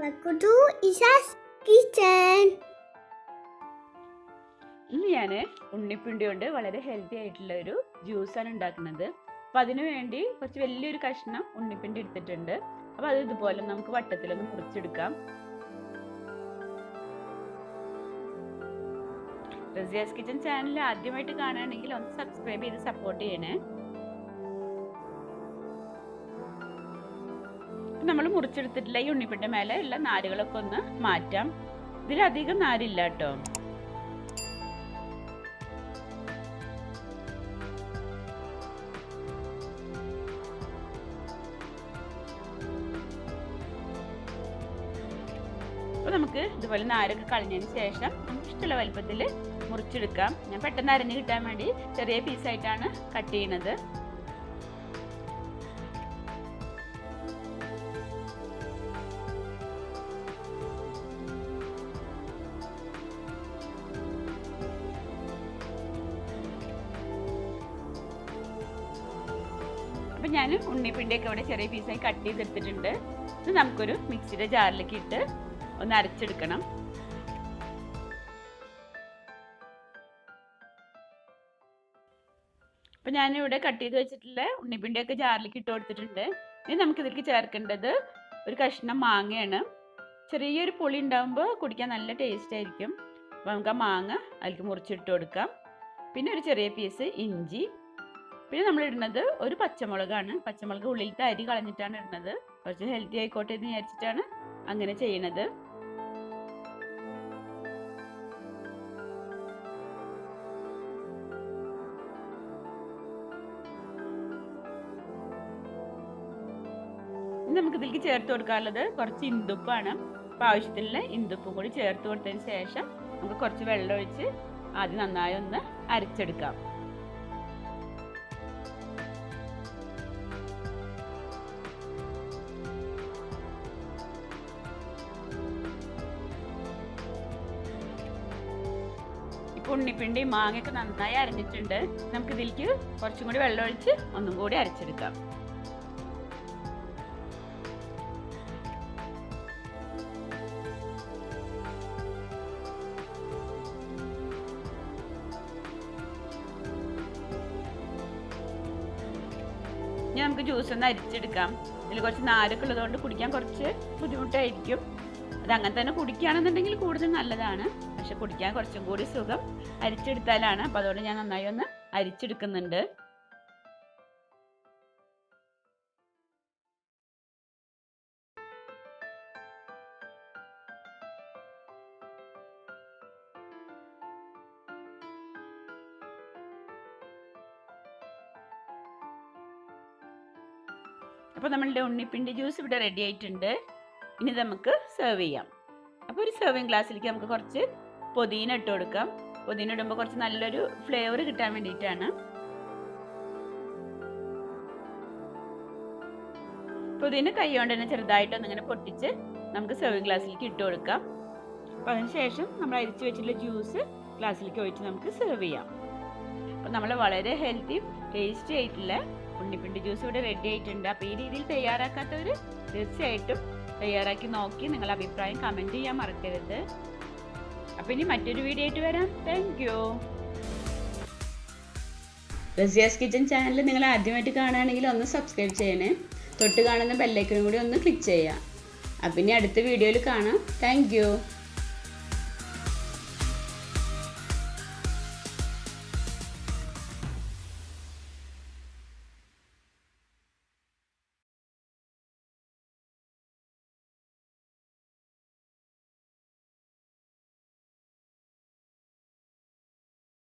Welcome to Isha's Kitchen. ഇന്ന് ഞാൻ ഉണ്ണിപ്പിണ്ടി കൊണ്ട് വളരെ ഹെൽത്തി ആയിട്ടുള്ള ഒരു ജ്യൂസാണ് ഉണ്ടാക്കുന്നത്. അപ്പോൾ അതിനു വേണ്ടി കുറച്ച് വലിയൊരു കഷ്ണം ഉണ്ണിപ്പിണ്ടി എടുത്തിട്ടുണ്ട്. അപ്പോൾ അത് ഇതുപോലെ നമുക്ക് വട്ടത്തിലൊന്ന് മുറിച്ചെടുക്കാം. റസിയാസ് കിച്ചൻ ചാനൽ ആദ്യമായിട്ട് കാണുകയാണെങ്കിൽ ഒന്ന് സബ്സ്ക്രൈബ് ചെയ്ത് സപ്പോർട്ട് ചെയ്യണേ. നമ്മൾ മുറിച്ചെടുത്തിട്ടുള്ള ഈ ഉണ്ണിപ്പിണ്ടി മേലെ ഉള്ള നാരുകളൊക്കെ ഒന്ന് മാറ്റാം. ഇതിലധികം നാരില്ല കേട്ടോ. അപ്പോൾ നമുക്ക് ഇതുപോലെ നാരൊക്കെ കളഞ്ഞതിന് ശേഷം നമുക്ക് ഇഷ്ടമുള്ള വലുപ്പത്തിൽ മുറിച്ചെടുക്കാം. ഞാൻ പെട്ടെന്ന് അരിഞ്ഞ് കിട്ടാൻ വേണ്ടി ചെറിയ പീസായിട്ടാണ് കട്ട് ചെയ്യുന്നത്. അപ്പം ഞാൻ ഉണ്ണിപ്പിണ്ടിയൊക്കെ ഇവിടെ ചെറിയ പീസായി കട്ട് ചെയ്തെടുത്തിട്ടുണ്ട്. ഇത് നമുക്കൊരു മിക്സിയുടെ ജാറിലേക്ക് ഇട്ട് ഒന്ന് അരച്ചെടുക്കണം. അപ്പം ഞാനിവിടെ കട്ട് ചെയ്ത് വെച്ചിട്ടുള്ള ഉണ്ണിപ്പിണ്ടിയൊക്കെ ജാറിലേക്ക് ഇട്ട് കൊടുത്തിട്ടുണ്ട്. ഇനി നമുക്കിതിലേക്ക് ചേർക്കേണ്ടത് ഒരു കഷ്ണം മാങ്ങയാണ്. ചെറിയൊരു പുളി ഉണ്ടാകുമ്പോൾ കുടിക്കാൻ നല്ല ടേസ്റ്റ് ആയിരിക്കും. അപ്പോൾ നമുക്ക് ആ മാങ്ങ അതിലേക്ക് മുറിച്ചിട്ട് കൊടുക്കാം. പിന്നെ ഒരു ചെറിയ പീസ് ഇഞ്ചി, പിന്നെ നമ്മൾ ഇടുന്നത് ഒരു പച്ചമുളകാണ്. പച്ചമുളക് ഉള്ളിലത്തെ അരി കളഞ്ഞിട്ടാണ് ഇടുന്നത്. കുറച്ച് ഹെൽത്തി ആയിക്കോട്ടെ എന്ന് വിചാരിച്ചിട്ടാണ് അങ്ങനെ ചെയ്യണത്. നമുക്ക് ഇതിലേക്ക് ചേർത്ത് കൊടുക്കാനുള്ളത് കുറച്ച് ഇന്ദുപ്പാണ്. അപ്പോൾ ആവശ്യത്തിലുള്ള ഇന്ദുപ്പും കൂടി ചേർത്ത് കൊടുത്തതിന് ശേഷം നമുക്ക് കുറച്ച് വെള്ളം ഒഴിച്ച് ആദ്യം നന്നായി ഒന്ന് അരച്ചെടുക്കാം. ഇപ്പോൾ ഉണ്ണിപ്പിണ്ടി മാങ്ങയൊക്കെ നന്നായി അരഞ്ഞിട്ടുണ്ട്. നമുക്ക് ഇതിലേക്ക് കുറച്ചും കൂടി വെള്ളം ഒഴിച്ച് ഒന്നും കൂടി അരച്ചെടുക്കാം. ഇനി നമുക്ക് ജ്യൂസ് ഒന്ന് അരിച്ചെടുക്കാം. ഇതിൽ കുറച്ച് നാരൊക്കെ ഉള്ളതുകൊണ്ട് കുടിക്കാൻ കുറച്ച് ബുദ്ധിമുട്ടായിരിക്കും. അത് അങ്ങനെ തന്നെ കുടിക്കുകയാണെന്നുണ്ടെങ്കിൽ കൂടുതൽ നല്ലതാണ്. പക്ഷെ കുടിക്കാൻ കുറച്ചും കൂടി സുഖം അരിച്ചെടുത്താലാണ്. അപ്പം അതുകൊണ്ട് ഞാൻ നന്നായി ഒന്ന് അരിച്ചെടുക്കുന്നുണ്ട്. അപ്പോൾ നമ്മളുടെ ഉണ്ണിപ്പിണ്ടി ജ്യൂസ് ഇവിടെ റെഡി ആയിട്ടുണ്ട്. ഇനി നമുക്ക് സെർവ് ചെയ്യാം. അപ്പോൾ ഒരു സെർവിങ് ഗ്ലാസ്സിലേക്ക് നമുക്ക് കുറച്ച് പുതിന ഇട്ട് കൊടുക്കാം. പുതിന ഇടുമ്പോൾ കുറച്ച് നല്ലൊരു ഫ്ലേവർ കിട്ടാൻ വേണ്ടിയിട്ടാണ്. പുതിന കൈ കൊണ്ട് തന്നെ ചെറുതായിട്ടൊന്ന് ഇങ്ങനെ പൊട്ടിച്ച് നമുക്ക് സെർവിങ് ഗ്ലാസ്സിലേക്ക് ഇട്ട് കൊടുക്കാം. അപ്പോൾ അതിനുശേഷം നമ്മൾ അരിച്ച് വെച്ചിട്ടുള്ള ജ്യൂസ് ഗ്ലാസ്സിലേക്ക് ഒഴിച്ച് നമുക്ക് സെർവ് ചെയ്യാം. അപ്പോൾ നമ്മൾ വളരെ ഹെൽത്തി ടേസ്റ്റി ആയിട്ടുള്ള ഉണ്ണിപ്പിണ്ടി ജ്യൂസ് ഇവിടെ റെഡി ആയിട്ടുണ്ട്. അപ്പോൾ ഈ രീതിയിൽ തയ്യാറാക്കാത്തവർ തീർച്ചയായിട്ടും തയ്യാറാക്കി നോക്കി നിങ്ങളുടെ അഭിപ്രായം കമൻറ്റ് ചെയ്യാൻ മറക്കരുത്. അപ്പോൾ ഇനി മറ്റൊരു വീഡിയോ ആയിട്ട് വരാം. Thank you. Razia's kitchen channel നിങ്ങൾ ആദ്യമായിട്ട് കാണുകയാണെങ്കിൽ ഒന്ന് സബ്സ്ക്രൈബ് ചെയ്യണേ. തൊട്ട് കാണുന്ന ബെല്ലൈക്കനും കൂടി ഒന്ന് ക്ലിക്ക് ചെയ്യാം. അപ്പോൾ ഇനി അടുത്ത വീഡിയോയിൽ കാണാം. Thank you.